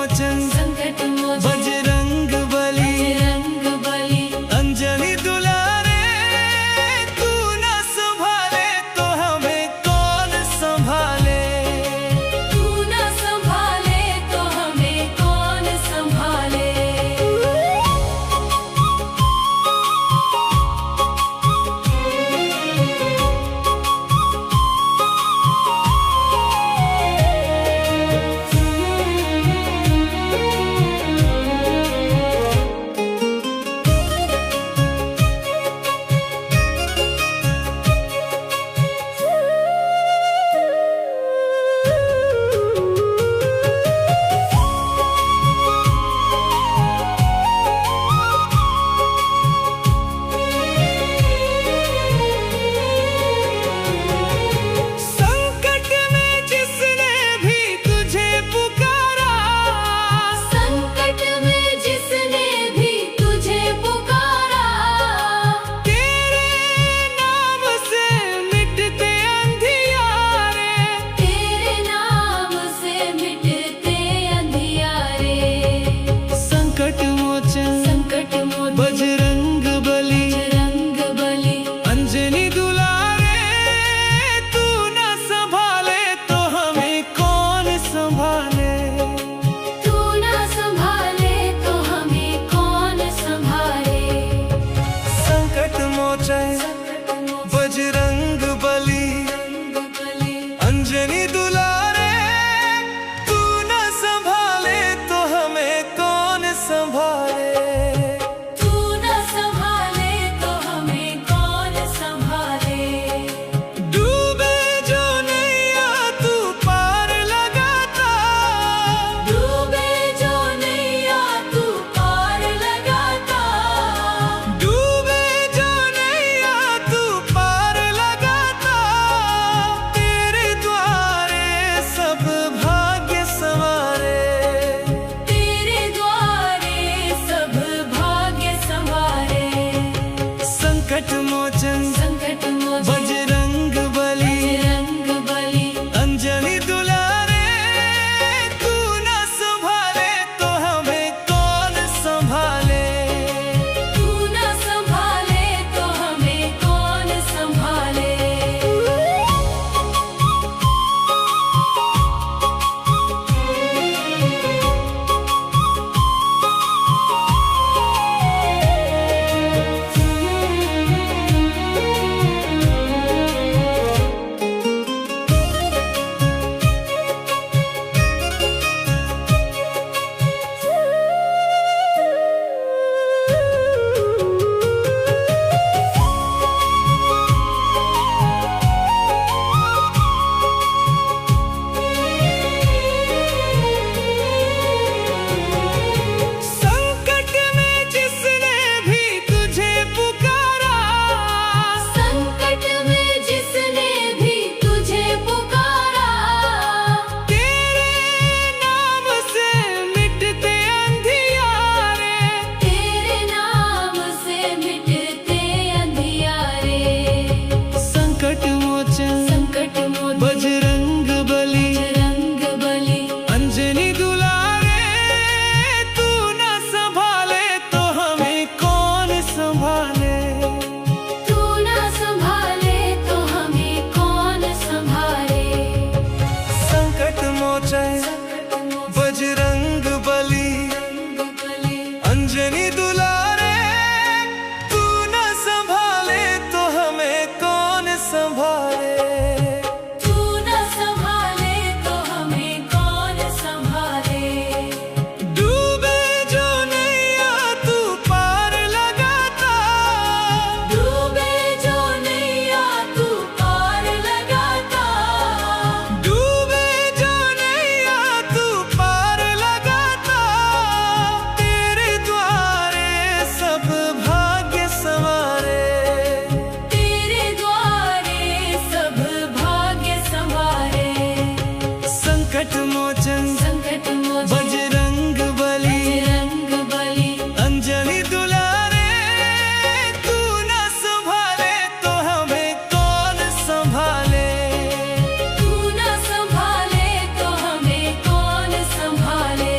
मोचन बजरंग बली अंजनी दुलारे, तू न संभाले तो हमें कौन संभाले। तू न संभाले तो हमें कौन संभाले। बजरंग बली अंजनी दुलारे, तू न संभाले तो हमें कौन संभाले। तू न संभाले तो हमें कौन संभाले। संकट मोचन बजरंग बली अंजनी दुलारे, तू न संभाले तो हमें कौन संभाले। संकट मोचन बजरंग बली अंजनी दुलारे, तू न संभाले तो हमें कौन संभाले। तू न संभाले तो हमें कौन संभाले। संकट मोचन बजरंग बली अंजनी दुलारे, तू न संभाले तो हमें कौन संभाले। तू न संभाले तो हमें कौन संभाले। संकट मोचन बजरंग बली अंजनी दुलारे, तू न संभाले तो हमें कौन संभाले। तू न संभाले तो हमें कौन संभाले। डूबे जो नैया तू पार लगाता, डूबे जो नैया तू पार लगाता। डूबे जो नैया तू पार लगाता, तेरे द्वारे सब भाग्य संवारे। तेरे द्वारे सब भाग्य संवारे। संकट मोचन बजरंग बली अंजनी दुलारे, तू न संभाले तो हमें कौन संभाले। तू न संभाले तो हमें कौन संभाले।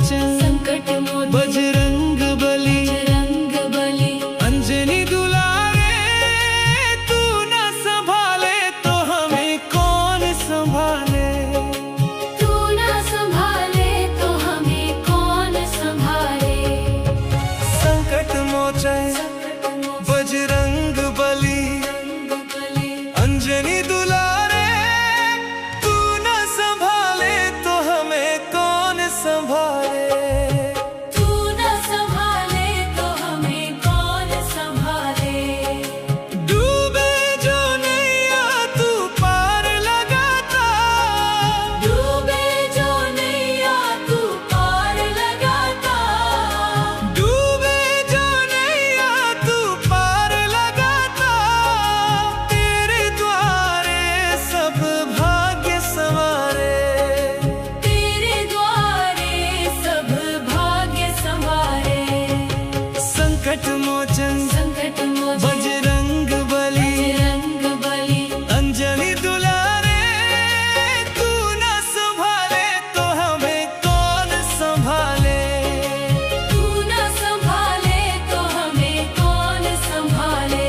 मोचन संकट मोचन बजरंग बली बजरंग बली अंजनी दुलारे तू न संभाले तो हमें कौन संभाले। तू ना संभाले तो हमें कौन संभाले। संकट मोचन बजरंग बली अंजनी दुलारे तू न संभाले तो हमें कौन संभाले। तू ना संभाले तो हमें कौन संभाले। डूबे जो नैया तू पार लगाता, डूबे जो नैया तू पार लगाता। डूबे जो नैया तू पार लगाता, तेरे द्वारे सब भाग्य संवारे। तेरे द्वारे सब भाग्य संवारे। संकट मोचन संकट मोचन बजरंग बली बजरंग बली अंजनी दुलारे तू न संभाले तो हमें कौन संभाले। तू ना संभाले तो हमें कौन संभाले।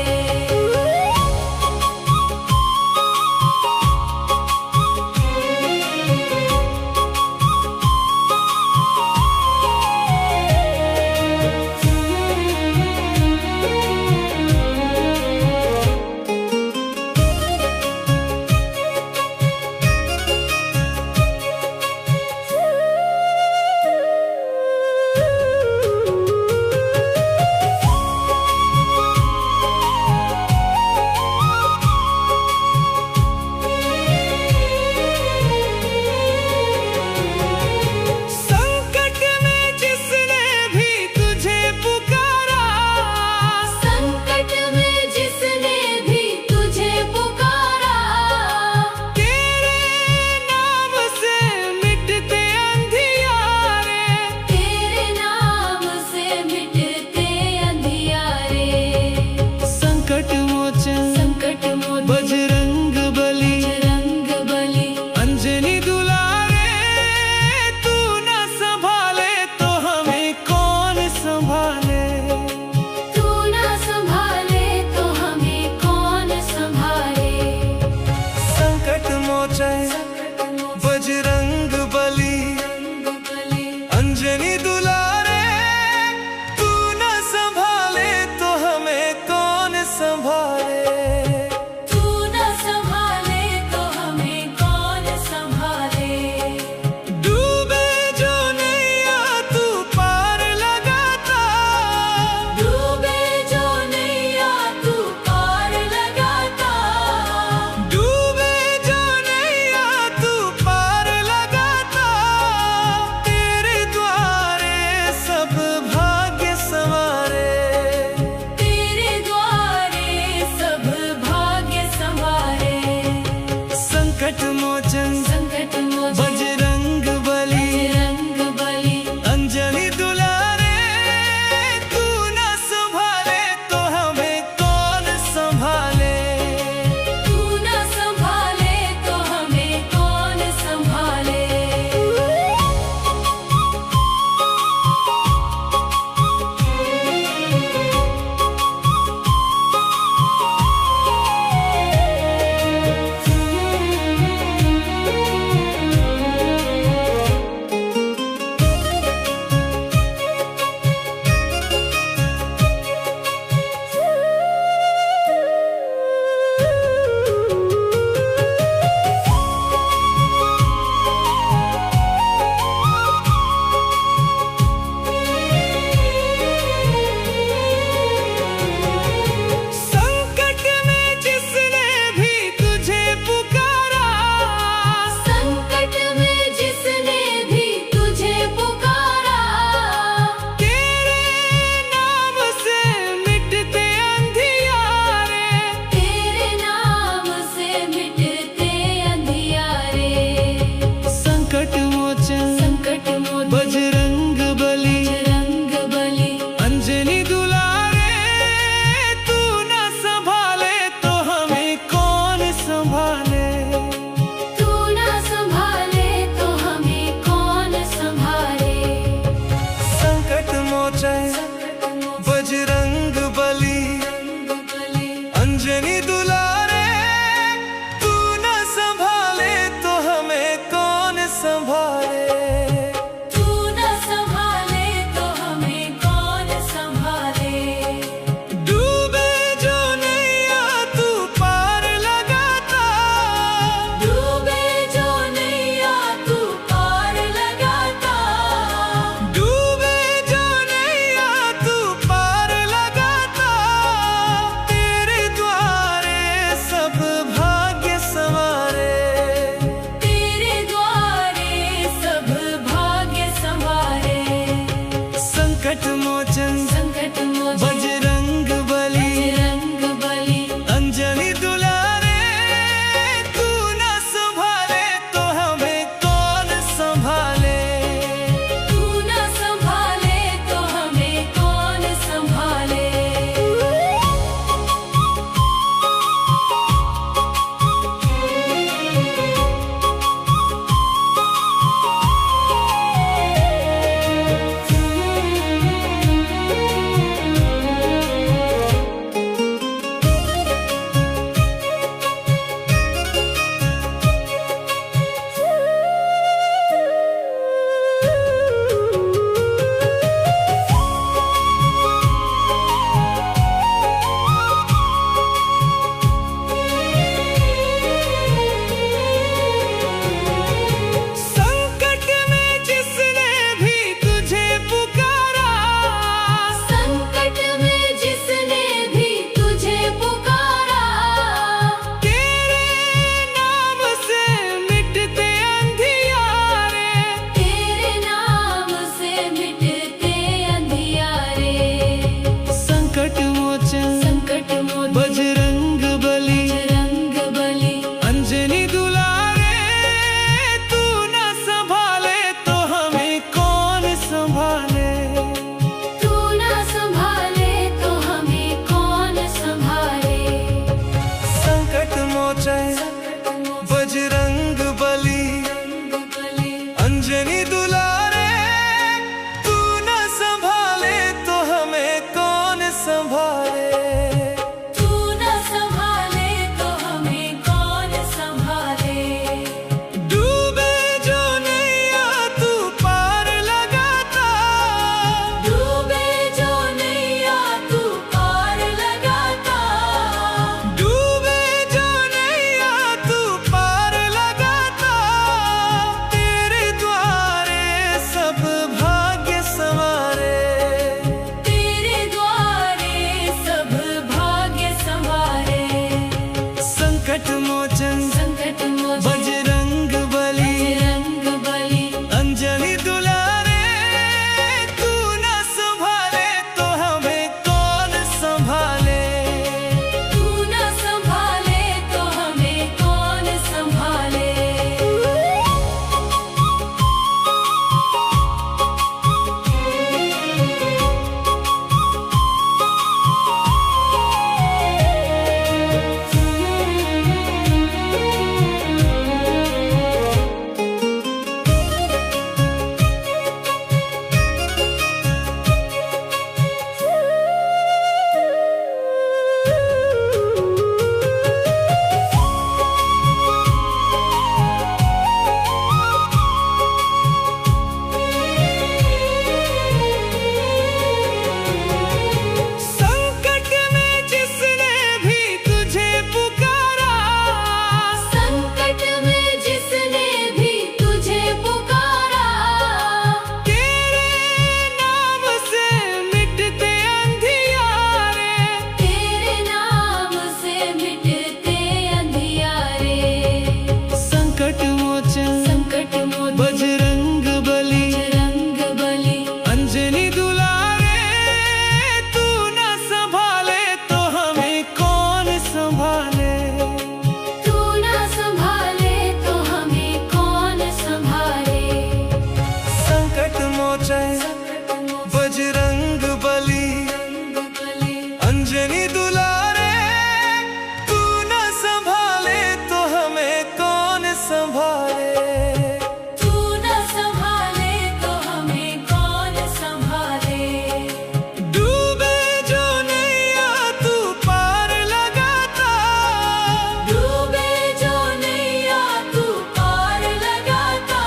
संकट मोचन संकट मोचन बजरंग बली बजरंग बली अंजनी दुलारे तू न संभाले तो हमें कौन संभाले। तू न संभाले तो हमें कौन संभाले। संकट मोचन बजरंग बली बजरंग बली अंजनी दुलारे तू न संभाले तो हमें कौन संभाले। तू न संभाले तो हमें कौन संभाले। संकट मोचन बजरंग बली अंजनी दुलारे तू न संभाले तो हमें कौन संभाले। तू न संभाले तो हमें कौन संभाले। डूबे जो नैया तू पार लगाता डूबे जो नैया तू पार लगाता। डूबे जो नैया तू पार लगाता तेरे द्वारे सब भाग्य संवारे। तेरे द्वारे सब भाग्य संवारे। संकट मोचन संकट मोचन बजरंग बली बजरंग बली अंजनी दुलारे तू न संभाले तो हमें कौन संभाले। तू न संभाले तो हमें कौन संभाले। संकट में जिसने भी तुझे पुकारा संकट में जिसने भी तुझे पुकारा। तेरे नाम से मिटते अंधियारे। तेरे नाम से मिटते अंधियारे। संकट मोचन संकट मोचन बजरंग बली बजरंग बली अंजनी दुलारे तू न संभाले तो हमें कौन संभाले। तू न संभाले तो हमें कौन संभाले। संकट मोचन बजरंग बली अंजनी दुलारे तू न संभाले तो हमें कौन संभाले। तू न संभाले तो हमें कौन संभाले। डूबे जो नैया तू पार लगाता डूबे जो नैया तू पार लगाता।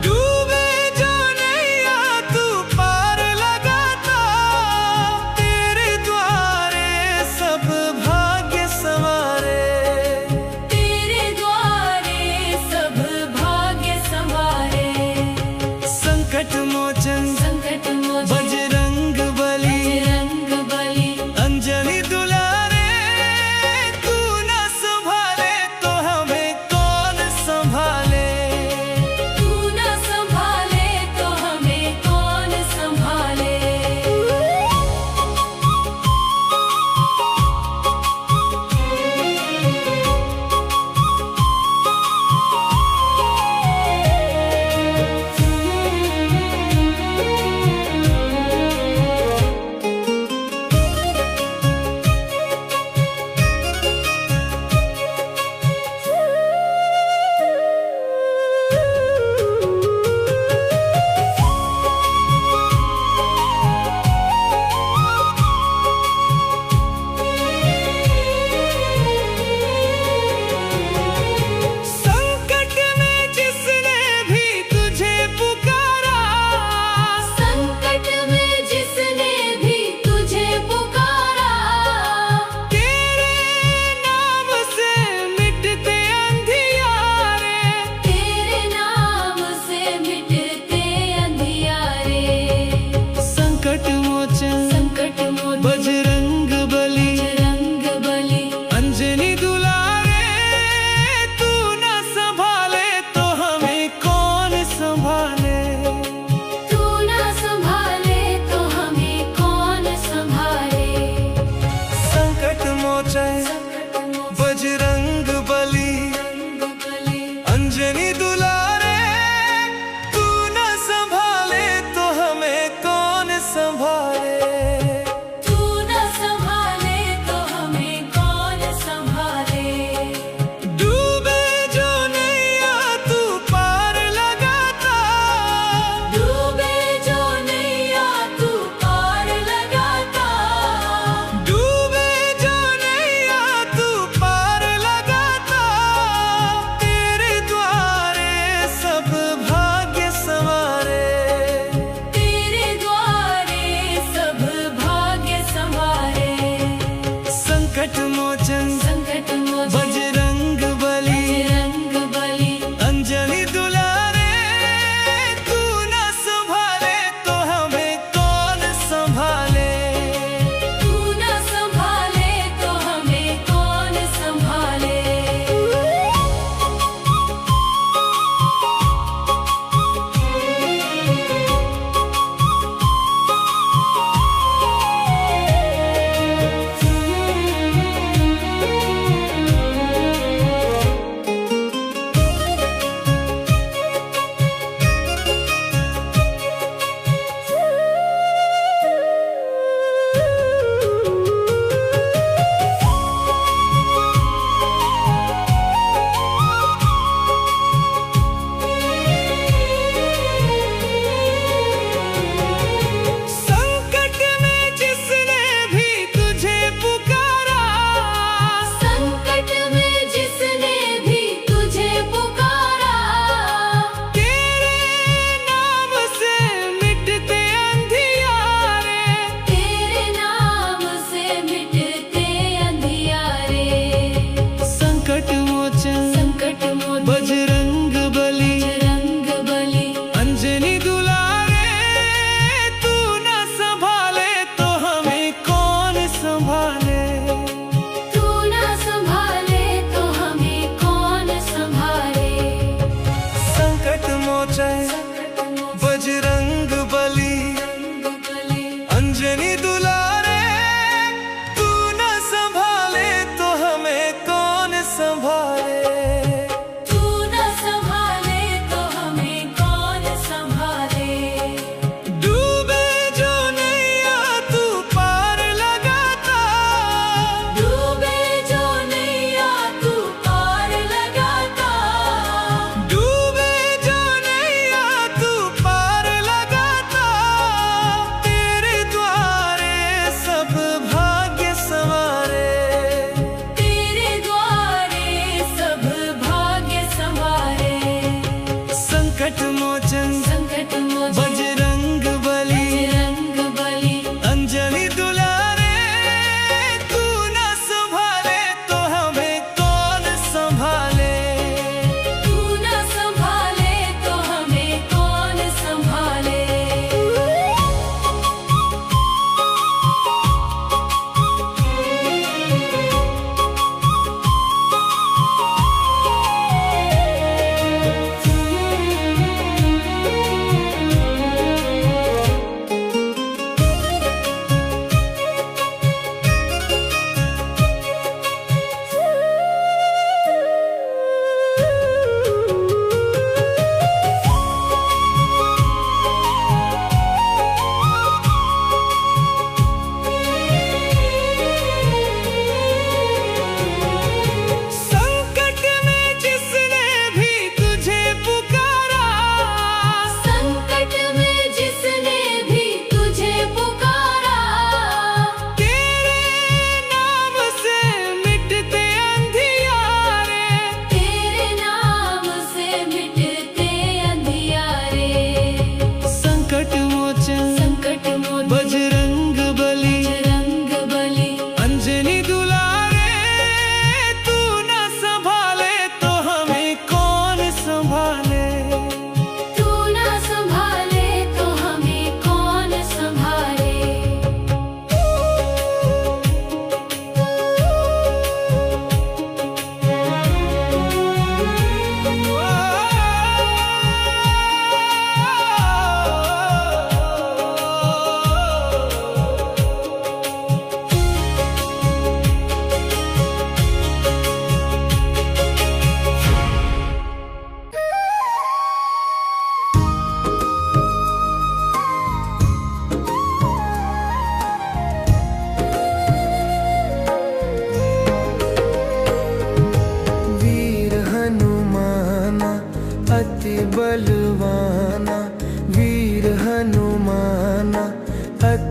डूबे जो नैया तू पार लगाता तेरे द्वारे सब भाग्य संवारे। तेरे द्वारे सब भाग्य संवारे। संकट मोचन संकट मोचन बजरंग बली बजरंग बली अंजनी दुलारे तू न संभाले तो हमें कौन संभाले। तू न संभाले तो हमें कौन संभाले।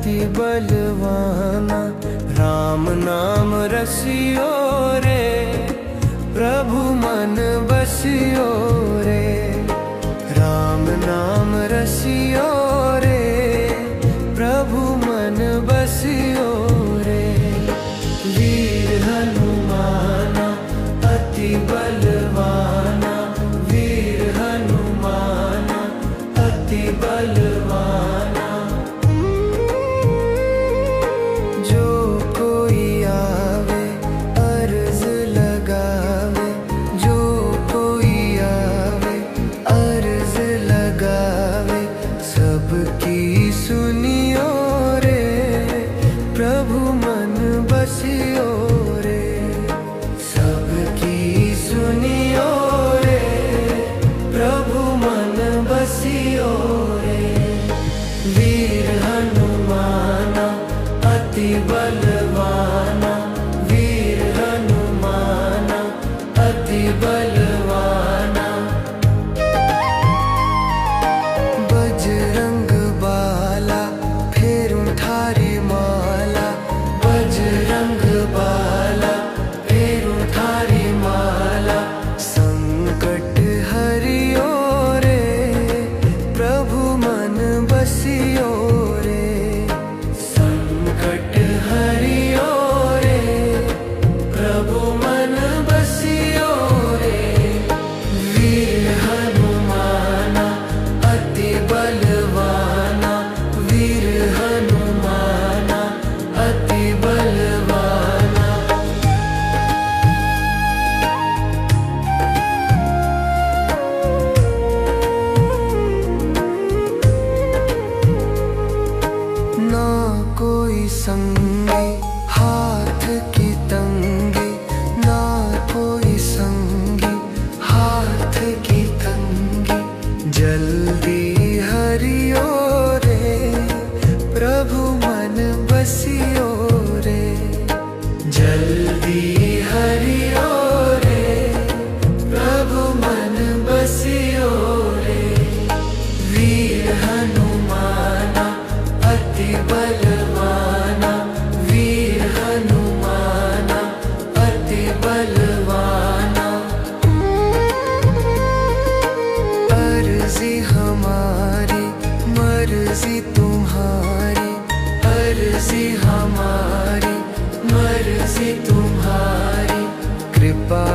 अति बलवाना, राम नाम रसियो रे, प्रभु मन बसियो रे। राम नाम रसियो रे, प्रभु मन बसियो रे। वीर हनुमाना अति बलवाना, वीर हनुमाना अति बलवाना। जो कोई आवे अर्ज लगावे, जो कोई आवे अर्ज लगावे, सबकी सुनियो रे, प्रभु मन बसियो रे। सबकी सुनियो रे, प्रभु मन बसियो रे। वीर हनुमाना अति बलवाना, वीर हनुमाना अति बलवाना। बजरंग बाला फेरू थारी माला, बजरंग बाला फेरू थारी माला। संकट हरियो रे, प्रभु मन बसियो रे। संकट हरियो रे, प्रभु मन बसियो रे। वीर हनुमाना अति बलवाना, वीर हनुमाना अति बलवाना। ना कोई संगी हाथ की तंगी, ना कोई संगी हाथ की तंगी। जल्दी हरियो रे, प्रभु मन बसियो रे। जल्दी हरियो रे, प्रभु मन बसियो रे। वीर हनुमाना अति बलवाना, वीर हनुमाना अति बलवाना। अर्जी हमारी मर्जी तुम्हारी, अर्जी हमारी मर्जी तुम्हारी। कृपा